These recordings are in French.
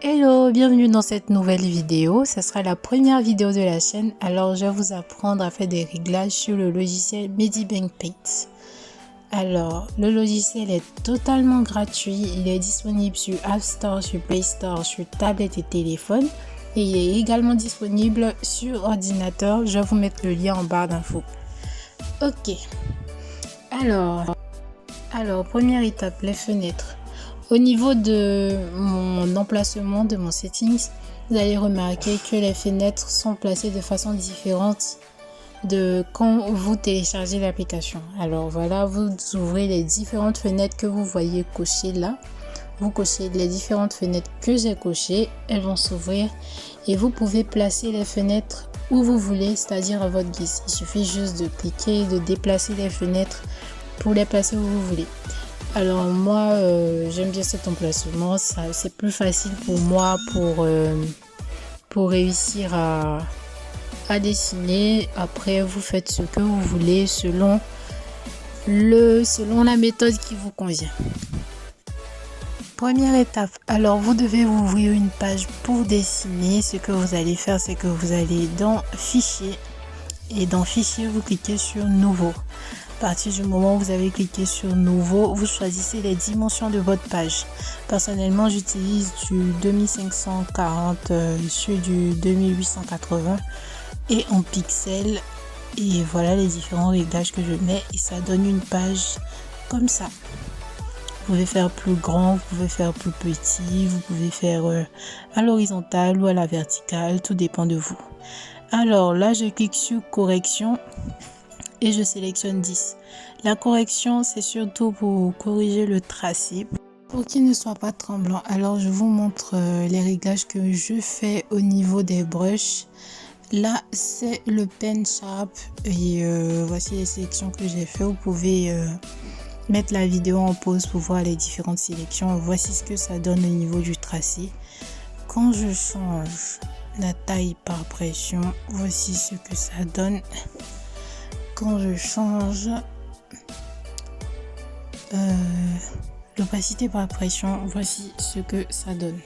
Hello, bienvenue dans cette nouvelle vidéo. Ce sera la première vidéo de la chaîne. Alors, je vais vous apprendre à faire des réglages sur le logiciel Medibank Paint. Alors, le logiciel est totalement gratuit. Il est disponible sur App Store, sur Play Store, sur tablette et téléphone. Et il est également disponible sur ordinateur. Je vais vous mettre le lien en barre d'infos. Ok. Alors, première étape, les fenêtres. Au niveau de mon emplacement, de mon settings, vous allez remarquer que les fenêtres sont placées de façon différente de quand vous téléchargez l'application. Alors voilà, vous ouvrez les différentes fenêtres que vous voyez cochées là. Vous cochez les différentes fenêtres que j'ai cochées. Elles vont s'ouvrir et vous pouvez placer les fenêtres où vous voulez, c'est-à-dire à votre guise. Il suffit juste de cliquer et de déplacer les fenêtres pour les placer où vous voulez. Alors moi, j'aime bien cet emplacement, c'est plus facile pour moi pour réussir à dessiner. Après, vous faites ce que vous voulez selon la méthode qui vous convient. Première étape, alors vous devez ouvrir une page pour dessiner. Ce que vous allez faire, c'est que vous allez dans Fichier et dans Fichier, vous cliquez sur Nouveau. À partir du moment où vous avez cliqué sur Nouveau, vous choisissez les dimensions de votre page. Personnellement, j'utilise du 2540 sur du 2880 et en pixels. Et voilà les différents réglages que je mets et ça donne une page comme ça. Vous pouvez faire plus grand, vous pouvez faire plus petit, vous pouvez faire à l'horizontale ou à la verticale, tout dépend de vous. Alors là, je clique sur Correction. Et je sélectionne 10. La correction, c'est surtout pour corriger le tracé, pour qu'il ne soit pas tremblant. Alors, je vous montre les réglages que je fais au niveau des brushes. Là, c'est le pen sharp. Et voici les sélections que j'ai fait. Vous pouvez mettre la vidéo en pause pour voir les différentes sélections. Voici ce que ça donne au niveau du tracé. Quand je change la taille par pression, voici ce que ça donne. Quand je change l'opacité par pression, voici ce que ça donne.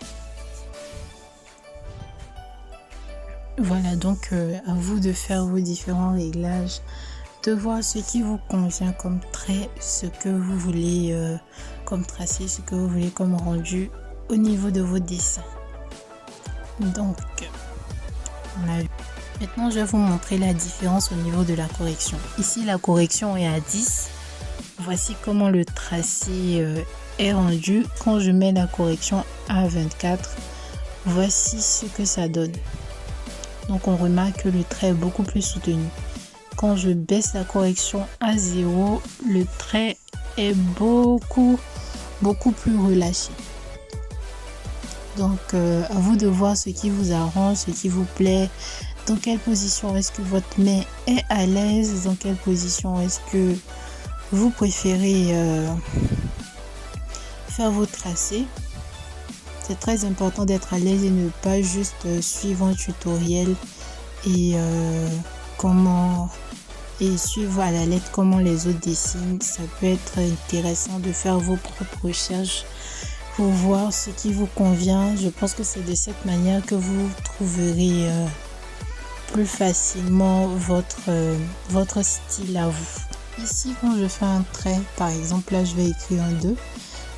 Voilà, donc à vous de faire vos différents réglages, de voir ce qui vous convient comme trait, ce que vous voulez comme tracé, ce que vous voulez comme rendu au niveau de vos dessins. Donc, on a vu. Maintenant, je vais vous montrer la différence au niveau de la correction. Ici, la correction est à 10. Voici comment le tracé est rendu. Quand je mets la correction à 24, voici ce que ça donne. Donc, on remarque que le trait est beaucoup plus soutenu. Quand je baisse la correction à 0, le trait est beaucoup plus relâché. Donc, à vous de voir ce qui vous arrange, ce qui vous plaît. Dans quelle position est-ce que votre main est à l'aise? Dans quelle position est-ce que vous préférez faire vos tracés? C'est très important d'être à l'aise et ne pas juste suivre un tutoriel et suivre à la lettre comment les autres dessinent. Ça peut être intéressant de faire vos propres recherches pour voir ce qui vous convient. Je pense que c'est de cette manière que vous trouverez plus facilement votre style à vous. Ici, quand je fais un trait, par exemple, là je vais écrire un 2,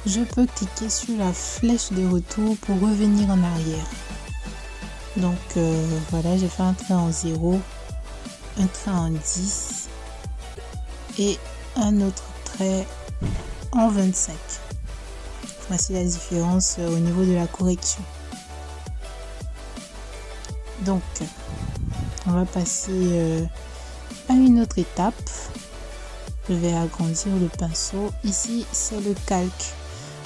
je peux cliquer sur la flèche de retour pour revenir en arrière. Donc voilà, j'ai fait un trait en 0, un trait en 10 et un autre trait en 25. Voici la différence au niveau de la correction. Donc, on va passer à une autre étape. Je vais agrandir le pinceau. Ici, c'est le calque.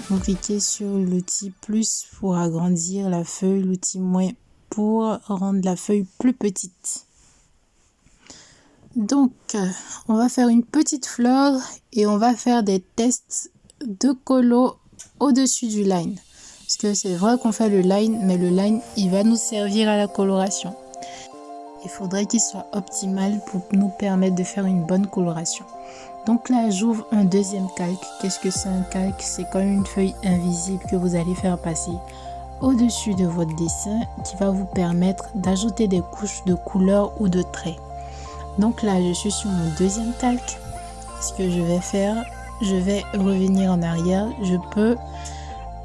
Vous cliquez sur l'outil plus pour agrandir la feuille, l'outil moins pour rendre la feuille plus petite. Donc, on va faire une petite fleur et on va faire des tests de colo au-dessus du line. Parce que c'est vrai qu'on fait le line, mais le line, il va nous servir à la coloration. Il faudrait qu'il soit optimal pour nous permettre de faire une bonne coloration. Donc là, j'ouvre un deuxième calque. Qu'est-ce que c'est un calque? C'est comme une feuille invisible que vous allez faire passer au-dessus de votre dessin qui va vous permettre d'ajouter des couches de couleurs ou de traits. Donc là, je suis sur mon deuxième calque. Ce que je vais faire, je vais revenir en arrière. Je peux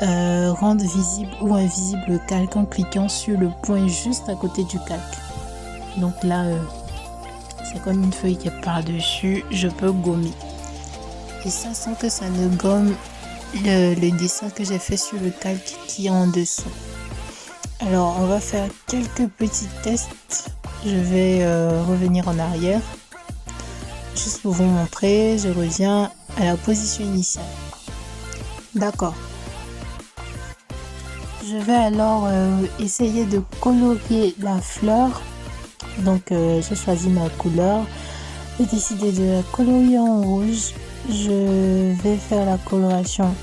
rendre visible ou invisible le calque en cliquant sur le point juste à côté du calque. Donc là, c'est comme une feuille qui est par-dessus. Je peux gommer. Et ça, sans que ça ne gomme le dessin que j'ai fait sur le calque qui est en dessous. Alors, on va faire quelques petits tests. Je vais revenir en arrière. Juste pour vous montrer, je reviens à la position initiale. D'accord. Je vais alors essayer de colorer la fleur. Donc, j'ai choisi ma couleur. J'ai décidé de la colorer en rouge. Je vais faire la coloration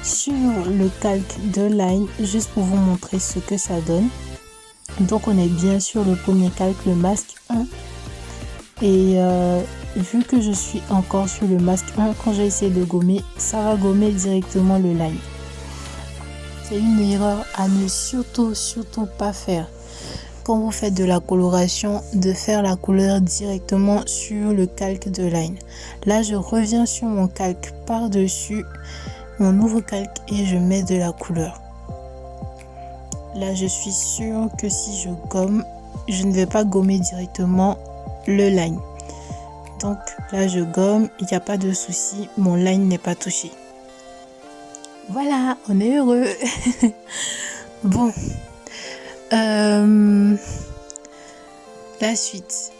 sur le calque de Line, juste pour vous montrer ce que ça donne. Donc, on est bien sur le premier calque, le masque 1. Et vu que je suis encore sur le masque 1, quand j'ai essayé de gommer, ça va gommer directement le Line. C'est une erreur à ne surtout pas faire. Quand vous faites de la coloration, de faire la couleur directement sur le calque de Line. Là, je reviens sur mon calque par-dessus, mon nouveau calque, et je mets de la couleur. Là, je suis sûre que si je gomme, je ne vais pas gommer directement le Line. Donc là, je gomme, il n'y a pas de souci, mon Line n'est pas touché. Voilà, on est heureux. Bon. La suite.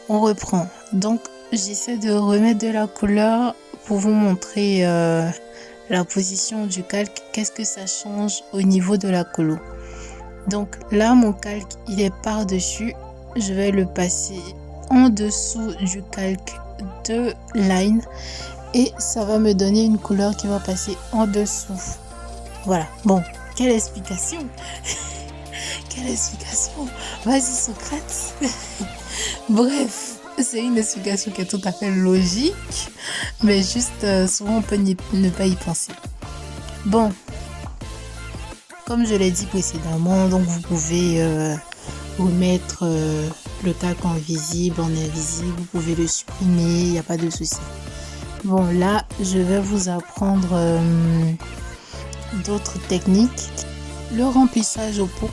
On reprend. Donc, j'essaie de remettre de la couleur pour vous montrer la position du calque. Qu'est-ce que ça change au niveau de la colo. Donc là, mon calque, il est par-dessus. Je vais le passer en dessous du calque de Line. Et ça va me donner une couleur qui va passer en dessous. Voilà. Bon, quelle explication. Quelle explication. Vas-y, Socrate. Bref, c'est une explication qui est tout à fait logique. Mais juste, souvent, on peut ne pas y penser. Bon. Comme je l'ai dit précédemment, donc vous pouvez remettre le calque en visible, en invisible. Vous pouvez le supprimer, il n'y a pas de souci. Bon, là, je vais vous apprendre d'autres techniques. Le remplissage au pot.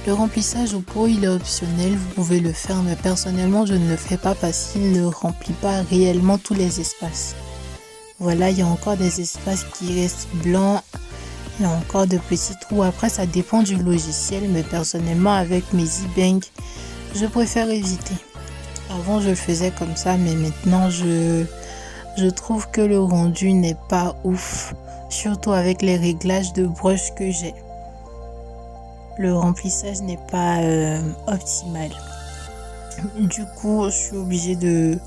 Le remplissage au pot, il est optionnel. Vous pouvez le faire, mais personnellement, je ne le fais pas parce qu'il ne remplit pas réellement tous les espaces. Voilà, il y a encore des espaces qui restent blancs. Il y a encore de petits trous. Après, ça dépend du logiciel, mais personnellement, avec mes e-bank, je préfère éviter. Avant, je le faisais comme ça, mais maintenant, je trouve que le rendu n'est pas ouf, surtout avec les réglages de brush que j'ai. Le remplissage n'est pas optimal. Du coup, je suis obligée de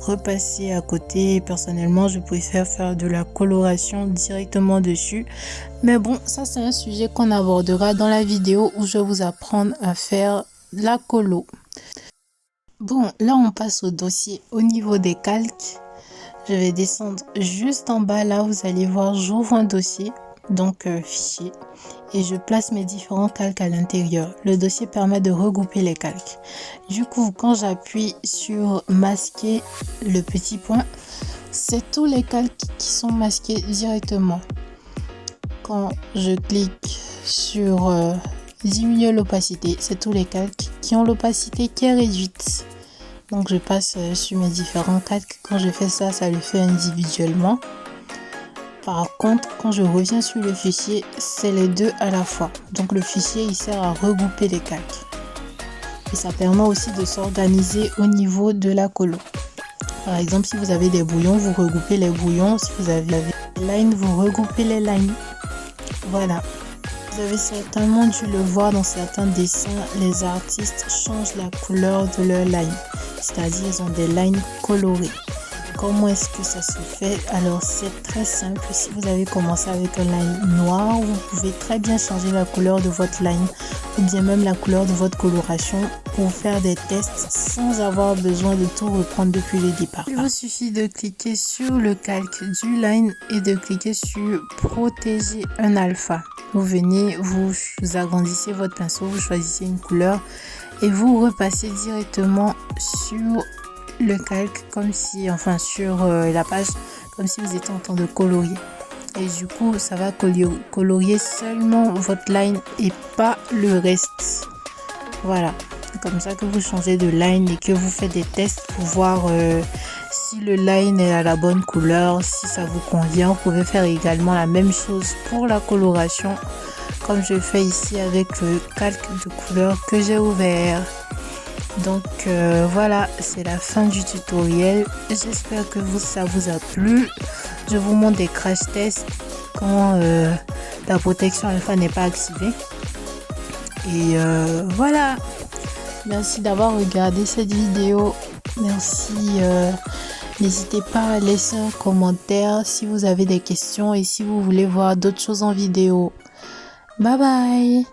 repasser à côté. Personnellement, je préfère faire de la coloration directement dessus. Mais bon, ça c'est un sujet qu'on abordera dans la vidéo où je vais vous apprendre à faire la colo. Bon, là on passe au dossier au niveau des calques. Je vais descendre juste en bas, là vous allez voir j'ouvre un dossier, donc fichier, et je place mes différents calques à l'intérieur. Le dossier permet de regrouper les calques. Du coup, quand j'appuie sur masquer le petit point, c'est tous les calques qui sont masqués directement. Quand je clique sur diminuer l'opacité, c'est tous les calques qui ont l'opacité qui est réduite. Donc je passe sur mes différents calques. Quand je fais ça, ça le fait individuellement. Par contre, quand je reviens sur le fichier, c'est les deux à la fois. Donc le fichier, il sert à regrouper les calques. Et ça permet aussi de s'organiser au niveau de la colo. Par exemple, si vous avez des brouillons, vous regroupez les brouillons. Si vous avez des lines, vous regroupez les lines. Voilà. Vous avez certainement dû le voir dans certains dessins, les artistes changent la couleur de leur line. C'est-à-dire, ils ont des lines colorées. Comment est-ce que ça se fait? Alors, c'est très simple. Si vous avez commencé avec un line noir, vous pouvez très bien changer la couleur de votre line ou bien même la couleur de votre coloration pour faire des tests sans avoir besoin de tout reprendre depuis le départ. Il vous suffit de cliquer sur le calque du line et de cliquer sur protéger un alpha. vous venez, vous agrandissez votre pinceau, vous choisissez une couleur et vous repassez directement sur le calque comme si, enfin sur la page, comme si vous étiez en train de colorier. Et du coup, ça va colorier seulement votre line et pas le reste. Voilà, c'est comme ça que vous changez de line et que vous faites des tests pour voir si le line est à la bonne couleur, si ça vous convient. Vous pouvez faire également la même chose pour la coloration, comme je fais ici avec le calque de couleur que j'ai ouvert. Donc voilà, c'est la fin du tutoriel. J'espère que ça vous a plu. Je vous montre des crash tests quand la protection alpha n'est pas activée. Et voilà, merci d'avoir regardé cette vidéo. Merci, n'hésitez pas à laisser un commentaire si vous avez des questions et si vous voulez voir d'autres choses en vidéo. Bye bye.